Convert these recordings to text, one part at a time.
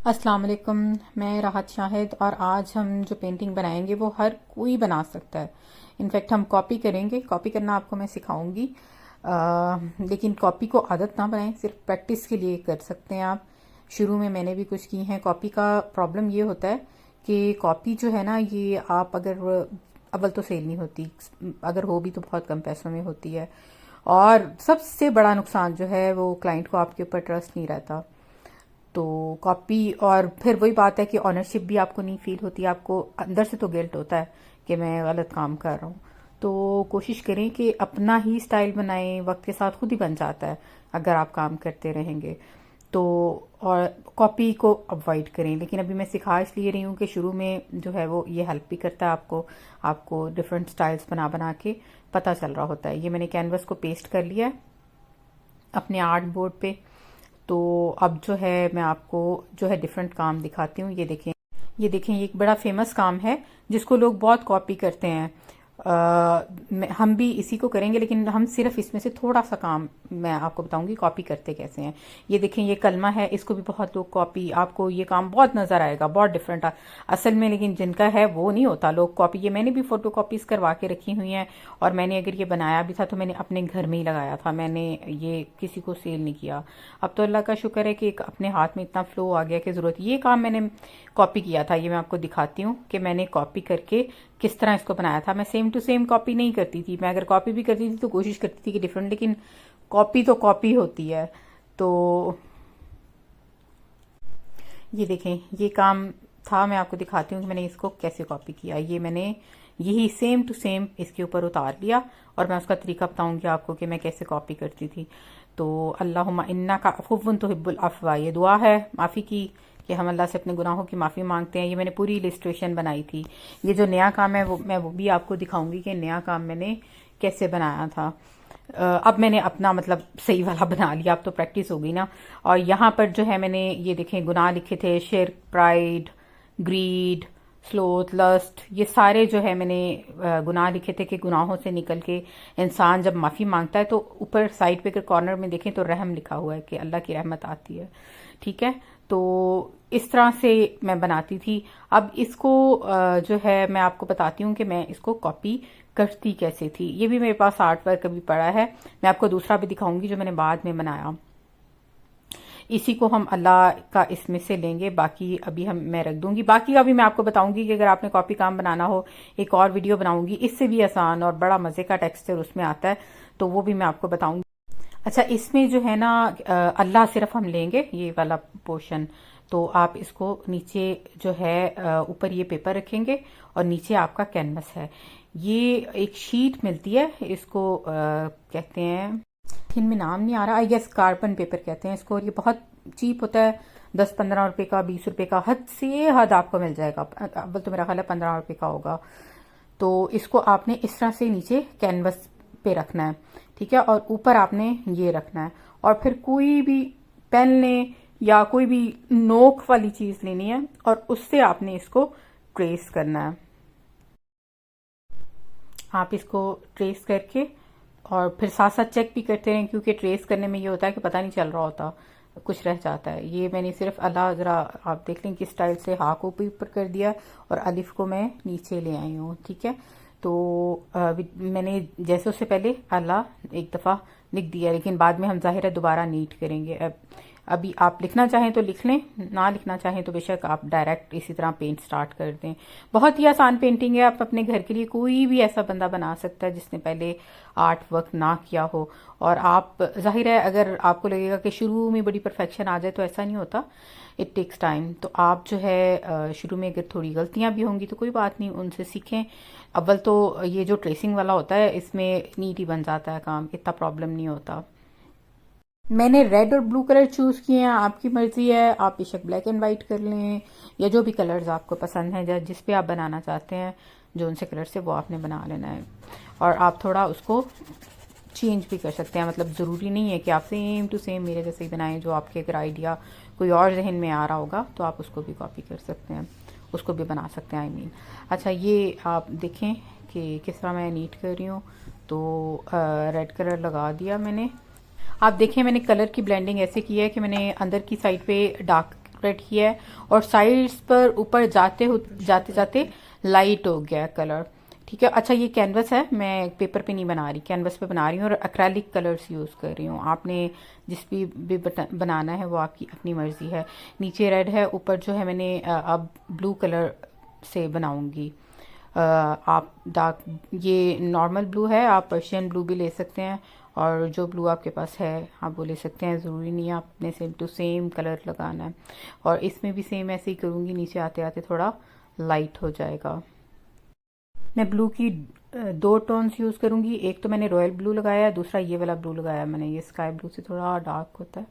अस्सलाम वालेकुम। मैं राहत शाहिद और आज हम जो पेंटिंग बनाएंगे वो हर कोई बना सकता है। इनफैक्ट हम कॉपी करेंगे, कॉपी करना आपको मैं सिखाऊंगी। लेकिन कॉपी को आदत ना बनाएं, सिर्फ प्रैक्टिस के लिए कर सकते हैं आप। शुरू में मैंने भी कुछ की हैं। कॉपी का प्रॉब्लम ये होता है कि कॉपी जो है ना, ये आप अगर अव्वल तो सेल नहीं होती, अगर हो भी तो बहुत कम पैसों में होती है। और सबसे बड़ा नुकसान जो है वो क्लाइंट को आपके ऊपर ट्रस्ट नहीं रहता। तो कॉपी, और फिर वही बात है कि ऑनरशिप भी आपको नहीं फील होती, आपको अंदर से तो गिल्ट होता है कि मैं गलत काम कर रहा हूँ। तो कोशिश करें कि अपना ही स्टाइल बनाएं, वक्त के साथ खुद ही बन जाता है अगर आप काम करते रहेंगे तो। और कॉपी को अवॉइड करें। लेकिन अभी मैं सिखा इसलिए रही हूँ कि शुरू में जो है वो ये हेल्प भी करता है आपको, आपको डिफरेंट स्टाइल्स बना बना के पता चल रहा होता है। ये मैंने कैनवस को पेस्ट कर लिया है अपने आर्ट बोर्ड पे। तो अब जो है मैं आपको जो है डिफरेंट काम दिखाती हूँ। ये देखें ये एक बड़ा फेमस काम है जिसको लोग बहुत कॉपी करते हैं। हम भी इसी को करेंगे, लेकिन हम सिर्फ इसमें से थोड़ा सा काम मैं आपको बताऊंगी कॉपी करते कैसे हैं। ये देखें ये कलमा है, इसको भी बहुत लोग कॉपी, आपको ये काम बहुत नजर आएगा, बहुत डिफरेंट असल में, लेकिन जिनका है वो नहीं होता, लोग कॉपी। ये मैंने भी फोटो कॉपीज करवा के रखी हुई हैं, और मैंने अगर ये बनाया भी था तो मैंने अपने घर में ही लगाया था, मैंने ये किसी को सेल नहीं किया। अब तो अल्लाह का शुक्र है कि अपने हाथ में इतना फ्लो आ गया कि जरूरत, ये काम मैंने कॉपी किया था। ये मैं आपको दिखाती हूँ कि मैंने कॉपी करके किस तरह इसको बनाया था। मैं सेम टू सेम कॉपी नहीं करती थी, मैं अगर कॉपी भी करती थी तो कोशिश करती थी कि डिफरेंट, लेकिन कॉपी तो कॉपी होती है। तो ये देखें ये काम था, मैं आपको दिखाती हूँ कि मैंने इसको कैसे कॉपी किया। ये मैंने यही सेम टू सेम इसके ऊपर उतार लिया, और मैं उसका तरीका बताऊंगी आपको कि मैं कैसे कॉपी करती थी। तो अल्लाहुम्मा इन्ना का अफ़ुव्वुन तुहिब्बुल अफ़्वा, ये दुआ है माफ़ी की कि हम अल्लाह से अपने गुनाहों की माफ़ी मांगते हैं। ये मैंने पूरी इलिस्ट्रेशन बनाई थी। ये जो नया काम है वो भी आपको दिखाऊंगी कि नया काम मैंने कैसे बनाया था। अब मैंने अपना मतलब सही वाला बना लिया, अब तो प्रैक्टिस हो गई ना। और यहाँ पर जो है मैंने ये देखें गुनाह लिखे थे, शिर्क, प्राइड, ग्रीड, स्लोथ, लस्ट, ये सारे जो है मैंने गुनाह लिखे थे कि गुनाहों से निकल के इंसान जब माफ़ी मांगता है तो ऊपर साइड पे अगर कॉर्नर में देखें तो रहम लिखा हुआ है कि अल्लाह की रहमत आती है। ठीक है, तो इस तरह से मैं बनाती थी। अब इसको जो है मैं आपको बताती हूँ कि मैं इसको कॉपी करती कैसे थी। ये भी मेरे पास आर्ट वर्क कभी पड़ा है, मैं आपको दूसरा भी दिखाऊंगी जो मैंने बाद में बनाया। इसी को हम अल्लाह का इसमें से लेंगे, बाकी अभी मैं रख दूंगी। बाकी का भी मैं आपको बताऊंगी कि अगर आपने कॉपी काम बनाना हो, एक और वीडियो बनाऊंगी इससे भी आसान और बड़ा मजे का टेक्सचर उसमें आता है, तो वो भी मैं आपको बताऊंगी। अच्छा, इसमें जो है ना अल्लाह सिर्फ हम लेंगे ये वाला पोर्शन। तो आप इसको नीचे जो है ऊपर ये पेपर रखेंगे और नीचे आपका कैनवस है। ये एक शीट मिलती है, इसको कहते हैं, इनमें नाम नहीं आ रहा, आई गेस कार्बन पेपर कहते हैं इसको। और ये बहुत चीप होता है, 10-15 रुपए का, 20 रुपए का, हद से हद आपको मिल जाएगा। अव्वल तो मेरा ख्याल है 15 रुपए का होगा। तो इसको आपने इस तरह से नीचे कैनवस पे रखना है, ठीक है, और ऊपर आपने ये रखना है। और फिर कोई भी पेन लें या कोई भी नोक वाली चीज लेनी है और उससे आपने इसको ट्रेस करना है। आप इसको ट्रेस करके और फिर साथ साथ चेक भी करते रहें, क्योंकि ट्रेस करने में ये होता है कि पता नहीं चल रहा होता, कुछ रह जाता है। ये मैंने सिर्फ अल्लाह, जरा आप देख लें किस स्टाइल से हा को भी ऊपर कर दिया और अलिफ को मैं नीचे ले आई हूँ। ठीक है, तो मैंने जैसे उससे पहले अल्लाह एक दफ़ा लिख दिया, लेकिन बाद में हम जाहिर है दोबारा नीट करेंगे। अभी आप लिखना चाहें तो लिख लें, ना लिखना चाहें तो बेशक आप डायरेक्ट इसी तरह पेंट स्टार्ट कर दें। बहुत ही आसान पेंटिंग है, आप अपने घर के लिए कोई भी ऐसा बंदा बना सकता है जिसने पहले आर्ट वर्क ना किया हो। और आप जाहिर है अगर आपको लगेगा कि शुरू में बड़ी परफेक्शन आ जाए, तो ऐसा नहीं होता, इट टेक्स टाइम। तो आप जो है शुरू में अगर थोड़ी गलतियां भी होंगी तो कोई बात नहीं, उनसे सीखें। अव्वल तो ये जो ट्रेसिंग वाला होता है इसमें नीट ही बन जाता है काम, इतना प्रॉब्लम नहीं होता। मैंने रेड और ब्लू कलर चूज किए हैं, आपकी मर्जी है, आप बेशक ब्लैक एंड वाइट कर लें या जो भी कलर्स आपको पसंद है, जिस पे आप बनाना चाहते हैं जो उनसे कलर से वो आपने बना लेना है। और आप थोड़ा उसको चेंज भी कर सकते हैं, मतलब ज़रूरी नहीं है कि आप सेम टू सेम मेरे जैसे ही बनाएं। जो आपके अगर आइडिया कोई और जहन में आ रहा होगा तो आप उसको भी कॉपी कर सकते हैं, उसको भी बना सकते हैं, आई मीन। अच्छा, ये आप देखें कि किस तरह मैं नीट कर रही हूँ। तो रेड कलर लगा दिया मैंने। आप देखें मैंने कलर की ब्लेंडिंग ऐसे की है कि मैंने अंदर की साइड पे डार्क रेड किया है और साइड्स पर ऊपर जाते जाते लाइट हो गया है कलर। ठीक है। अच्छा, ये कैनवस है, मैं पेपर पे नहीं बना रही, कैनवस पे बना रही हूँ और एक्रेलिक कलर्स यूज़ कर रही हूँ। आपने जिस भी बनाना है वो आपकी अपनी मर्जी है। नीचे रेड है, ऊपर जो है मैंने अब ब्लू कलर से बनाऊंगी। आप डार्क, ये नॉर्मल ब्लू है, आप पर्शियन ब्लू भी ले सकते हैं और जो ब्लू आपके पास है आप वो ले सकते हैं। ज़रूरी नहीं है आपने सेम टू सेम कलर लगाना है। और इसमें भी सेम ऐसे ही करूँगी, नीचे आते आते थोड़ा लाइट हो जाएगा। मैं ब्लू की दो टोन्स यूज़ करूँगी। एक तो मैंने रॉयल ब्लू लगाया है, दूसरा ये वाला ब्लू लगाया है मैंने। ये स्काई ब्लू से थोड़ा डार्क होता है,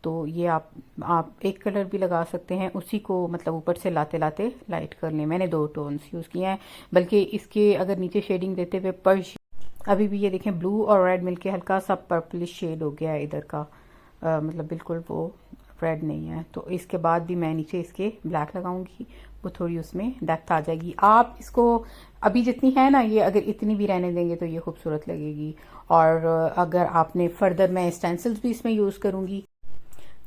तो ये आप एक कलर भी लगा सकते हैं, उसी को मतलब ऊपर से लाते लाते लाइट कर लें। मैंने दो टोन्स यूज़ किए हैं, बल्कि इसके अगर नीचे शेडिंग देते हुए पर अभी भी ये देखें ब्लू और रेड मिलके हल्का सा पर्पलिश शेड हो गया है इधर का, मतलब बिल्कुल वो रेड नहीं है। तो इसके बाद भी मैं नीचे इसके ब्लैक लगाऊंगी, वो थोड़ी उसमें डेप्थ आ जाएगी। आप इसको अभी जितनी है ना, ये अगर इतनी भी रहने देंगे तो ये खूबसूरत लगेगी। और अगर आपने फर्दर, मैं स्टेंसिल्स भी इसमें यूज़ करूँगी,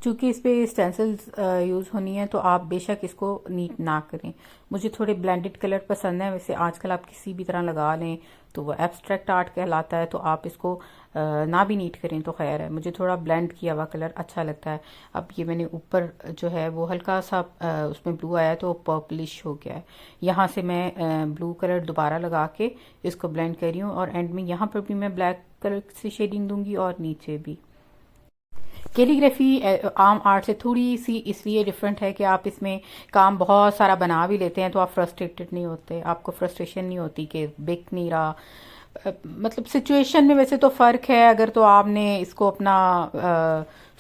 चूँकि इस पे स्टेंसिल्स यूज़ होनी है, तो आप बेशक इसको नीट ना करें। मुझे थोड़े ब्लेंडेड कलर पसंद है, वैसे आजकल आप किसी भी तरह लगा लें तो वो एब्स्ट्रैक्ट आर्ट कहलाता है, तो आप इसको ना भी नीट करें तो खैर है। मुझे थोड़ा ब्लेंड किया हुआ कलर अच्छा लगता है। अब ये मैंने ऊपर जो है वो हल्का सा उसमें ब्लू आया तो पर्पलिश हो गया है। यहाँ से मैं ब्लू कलर दोबारा लगा के इसको ब्लेंड कर रही हूँ और एंड में यहाँ पर भी मैं ब्लैक कलर से शेडिंग दूंगी और नीचे भी। कैलीग्राफी आम आर्ट से थोड़ी सी इसलिए डिफरेंट है कि आप इसमें काम बहुत सारा बना भी लेते हैं तो आप फ्रस्ट्रेटेड नहीं होते, आपको फ्रस्ट्रेशन नहीं होती कि बिक नहीं रहा। मतलब सिचुएशन में वैसे तो फ़र्क है, अगर तो आपने इसको अपना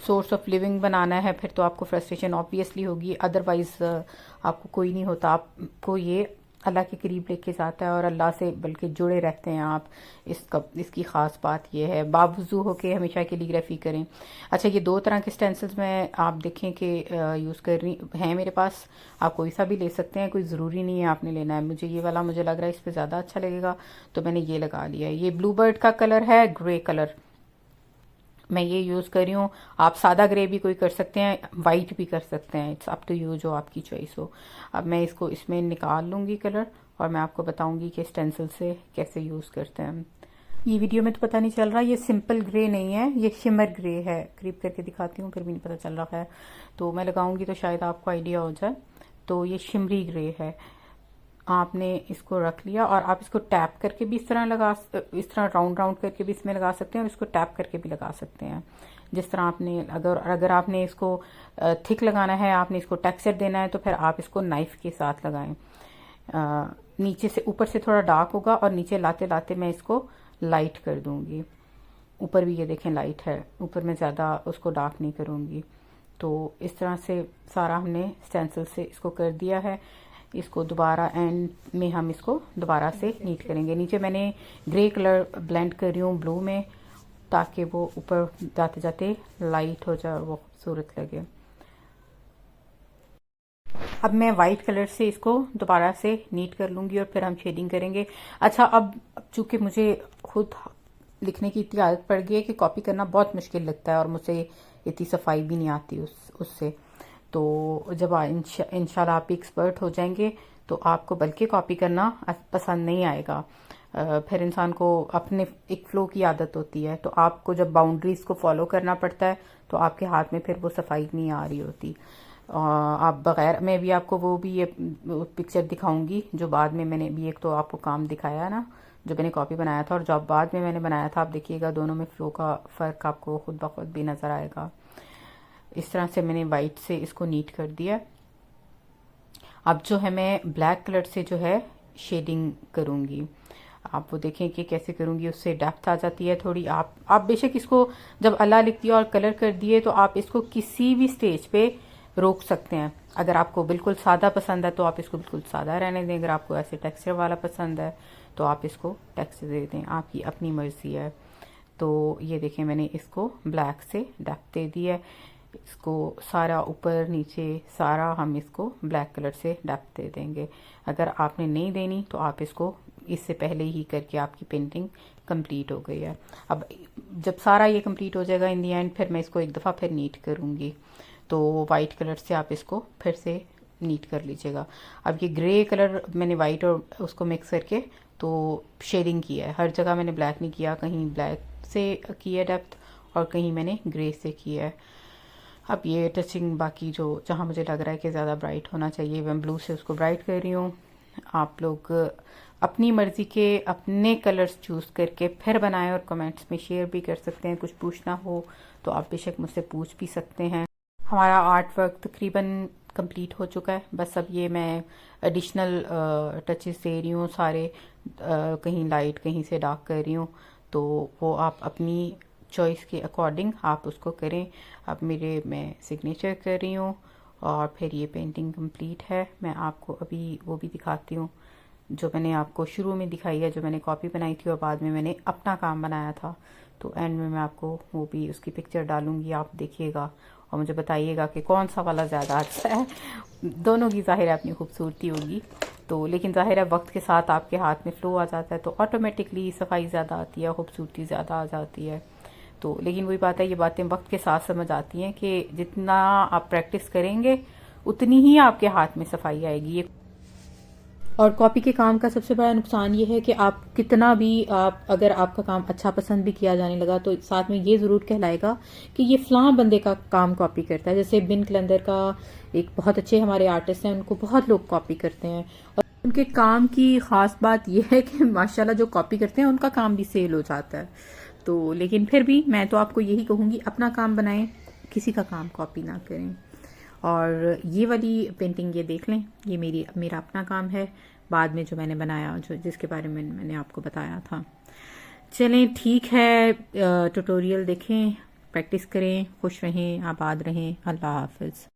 सोर्स ऑफ लिविंग बनाना है फिर तो आपको फ्रस्ट्रेशन ऑब्वियसली होगी, अदरवाइज आपको कोई नहीं होता। आपको ये अल्लाह के करीब लेके जाता है और अल्लाह से बल्कि जुड़े रहते हैं आप। इसकी ख़ास बात यह है, बावजू हो के हमेशा कैलीग्राफी करें। अच्छा, ये दो तरह के स्टेंसिल्स में आप देखें कि यूज़ कर रही हैं मेरे पास, आप कोई सा भी ले सकते हैं, कोई ज़रूरी नहीं है आपने लेना है। मुझे ये वाला मुझे लग रहा है इस पर ज़्यादा अच्छा लगेगा तो मैंने ये लगा लिया है। ये ब्लू बर्ड का कलर है, ग्रे कलर मैं ये यूज़ कर रही हूँ। आप सादा ग्रे भी कोई कर सकते हैं, वाइट भी कर सकते हैं, इट्स अप टू यू, जो आपकी चॉइस हो। अब मैं इसको इसमें निकाल लूँगी कलर और मैं आपको बताऊँगी कि स्टेंसिल से कैसे यूज़ करते हैं। ये वीडियो में तो पता नहीं चल रहा, ये सिंपल ग्रे नहीं है, ये शिमर ग्रे है। करीब करके दिखाती हूँ, फिर भी नहीं पता चल रहा है, तो मैं लगाऊंगी तो शायद आपको आइडिया हो जाए। तो ये शिमरी ग्रे है। आपने इसको रख लिया और आप इसको टैप करके भी इस तरह राउंड राउंड करके भी इसमें लगा सकते हैं और इसको टैप करके भी लगा सकते हैं, जिस तरह आपने। अगर आपने इसको थिक लगाना है, आपने इसको टेक्सचर देना है, तो फिर आप इसको नाइफ के साथ लगाएं। नीचे से ऊपर से थोड़ा डार्क होगा और नीचे लाते लाते मैं इसको लाइट कर दूंगी। ऊपर भी ये देखें लाइट है, ऊपर मैं ज़्यादा उसको डार्क नहीं करूँगी। तो इस तरह से सारा हमने स्टेंसिल से इसको कर दिया है। इसको दोबारा एंड में हम इसको दोबारा से नीट करेंगे। नीचे मैंने ग्रे कलर ब्लेंड कर रही हूँ ब्लू में, ताकि वो ऊपर जाते जाते लाइट हो जाए और वो खूबसूरत लगे। अब मैं वाइट कलर से इसको दोबारा से नीट कर लूँगी और फिर हम शेडिंग करेंगे। अच्छा, अब चूँकि मुझे खुद लिखने की इतनी आदत पड़ गई है कि कॉपी करना बहुत मुश्किल लगता है और मुझसे इतनी सफाई भी नहीं आती उससे। तो जब इंशाल्लाह आप एक्सपर्ट हो जाएंगे तो आपको बल्कि कॉपी करना पसंद नहीं आएगा। फिर इंसान को अपने एक फ्लो की आदत होती है, तो आपको जब बाउंड्रीज को फॉलो करना पड़ता है तो आपके हाथ में फिर वो सफाई नहीं आ रही होती। आप बगैर, मैं भी आपको वो भी ये पिक्चर दिखाऊंगी जो बाद में मैंने भी एक तो आपको काम दिखाया ना, जो मैंने कॉपी बनाया था और जो बाद में मैंने बनाया था, आप देखिएगा दोनों में फ्लो का फ़र्क आपको खुद ब खुद भी नज़र आएगा। इस तरह से मैंने वाइट से इसको नीट कर दिया। अब जो है मैं ब्लैक कलर से जो है शेडिंग करूँगी। आप वो देखें कि कैसे करूँगी, उससे डेप्थ आ जाती है थोड़ी। आप बेशक इसको जब अल्लाह लिख दिया और कलर कर दिए तो आप इसको किसी भी स्टेज पे रोक सकते हैं। अगर आपको बिल्कुल सादा पसंद है तो आप इसको बिल्कुल सादा रहने दें, अगर आपको ऐसे टेक्सचर वाला पसंद है तो आप इसको टेक्सचर दे दें, आपकी अपनी मर्जी है। तो ये देखें मैंने इसको ब्लैक से डेप्थ दे दी है। इसको सारा ऊपर नीचे सारा हम इसको ब्लैक कलर से डेप्थ दे देंगे। अगर आपने नहीं देनी तो आप इसको इससे पहले ही करके आपकी पेंटिंग कंप्लीट हो गई है। अब जब सारा ये कंप्लीट हो जाएगा इन दी एंड, फिर मैं इसको एक दफ़ा फिर नीट करूँगी। तो वाइट कलर से आप इसको फिर से नीट कर लीजिएगा। अब ये ग्रे कलर मैंने वाइट और उसको मिक्स करके तो शेडिंग किया है। हर जगह मैंने ब्लैक नहीं किया, कहीं ब्लैक से की है डेप्थ और कहीं मैंने ग्रे से किया है। अब ये टचिंग बाकी जो जहाँ मुझे लग रहा है कि ज़्यादा ब्राइट होना चाहिए मैं ब्लू से उसको ब्राइट कर रही हूँ। आप लोग अपनी मर्ज़ी के अपने कलर्स चूज़ करके फिर बनाएं और कमेंट्स में शेयर भी कर सकते हैं। कुछ पूछना हो तो आप बेशक मुझसे पूछ भी सकते हैं। हमारा आर्ट वर्क तकरीबन कंप्लीट हो चुका है। बस अब ये मैं एडिशनल टचेस दे रही हूँ सारे, कहीं लाइट कहीं से डार्क कर रही हूँ, तो वो आप अपनी चॉइस के अकॉर्डिंग आप उसको करें। अब मैं सिग्नेचर कर रही हूँ और फिर ये पेंटिंग कंप्लीट है। मैं आपको अभी वो भी दिखाती हूँ जो मैंने आपको शुरू में दिखाई है, जो मैंने कॉपी बनाई थी और बाद में मैंने अपना काम बनाया था। तो एंड में मैं आपको वो भी उसकी पिक्चर डालूंगी, आप देखिएगा और मुझे बताइएगा कि कौन सा वाला ज़्यादा अच्छा है। दोनों की ज़ाहिर है अपनी खूबसूरती होगी, तो लेकिन ज़ाहिर है वक्त के साथ आपके हाथ में फ़्लो आ जाता है तो ऑटोमेटिकली सफाई ज़्यादा आती है, खूबसूरती ज़्यादा आ जाती है। तो लेकिन वही बात है, ये बातें वक्त के साथ समझ आती हैं कि जितना आप प्रैक्टिस करेंगे उतनी ही आपके हाथ में सफाई आएगी। ये और कॉपी के काम का सबसे बड़ा नुकसान ये है कि आप कितना भी अगर आपका काम अच्छा पसंद भी किया जाने लगा तो साथ में ये ज़रूर कहलाएगा कि ये फ़लाँ बंदे का काम कॉपी करता है। जैसे बिन कलंदर का एक बहुत अच्छे हमारे आर्टिस्ट हैं, उनको बहुत लोग कॉपी करते हैं और उनके काम की ख़ास बात यह है कि माशाल्लाह जो कॉपी करते हैं उनका काम भी सेल हो जाता है। तो लेकिन फिर भी मैं तो आपको यही कहूँगी, अपना काम बनाएं, किसी का काम कॉपी ना करें। और ये वाली पेंटिंग ये देख लें, ये मेरा अपना काम है, बाद में जो मैंने बनाया, जो जिसके बारे में मैंने आपको बताया था। चलें ठीक है, ट्यूटोरियल देखें, प्रैक्टिस करें, खुश रहें, आबाद रहें। अल्लाह हाफिज़।